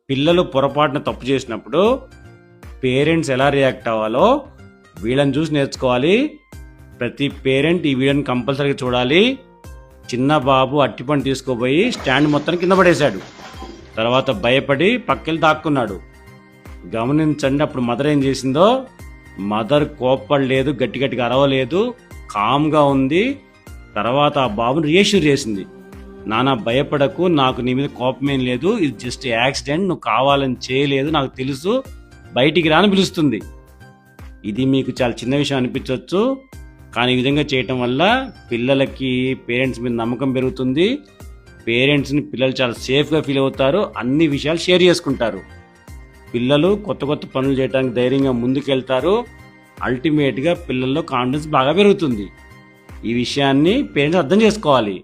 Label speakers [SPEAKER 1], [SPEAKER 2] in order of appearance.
[SPEAKER 1] పిల్లలు పొరపాటున తప్పు చేసినప్పుడు పేరెంట్స్ ఎలా రియాక్ట్ అవ్వాలో వీళ్ళని చూసి నేర్చుకోవాలి. ప్రతి పేరెంట్ ఈ వీడియోని కంపల్సరీగా చూడాలి. చిన్న బాబు అట్టిపండు తీసుకోపోయి స్టాండ్ మొత్తం కింద పడేశాడు. తర్వాత భయపడి పక్కెళ్ళి దాక్కున్నాడు. గమనించండి అప్పుడు మదర్ ఏం చేసిందో. మదర్ కోప్పడలేదు, గట్టి గట్టిగా అరవలేదు, కామ్గా ఉంది. తర్వాత ఆ బాబుని రియాష్యూర్ చేసింది. నాన్న భయపడకు, నాకు నీ మీద కోపమేం లేదు, ఇది జస్ట్ యాక్సిడెంట్, నువ్వు కావాలని చేయలేదు, నాకు తెలుసు, బయటికి రాని పిలుస్తుంది. ఇది మీకు చాలా చిన్న విషయం అనిపించవచ్చు, కానీ ఈ విధంగా చేయటం వల్ల పిల్లలకి పేరెంట్స్ మీద నమ్మకం పెరుగుతుంది. పేరెంట్స్ని పిల్లలు చాలా సేఫ్గా ఫీల్ అవుతారు, అన్ని విషయాలు షేర్ చేసుకుంటారు. పిల్లలు కొత్త కొత్త పనులు చేయడానికి ధైర్యంగా ముందుకెళ్తారు. అల్టిమేట్గా పిల్లల్లో కాన్ఫిడెన్స్ బాగా పెరుగుతుంది. ఈ విషయాన్ని పేరెంట్స్ అర్థం చేసుకోవాలి.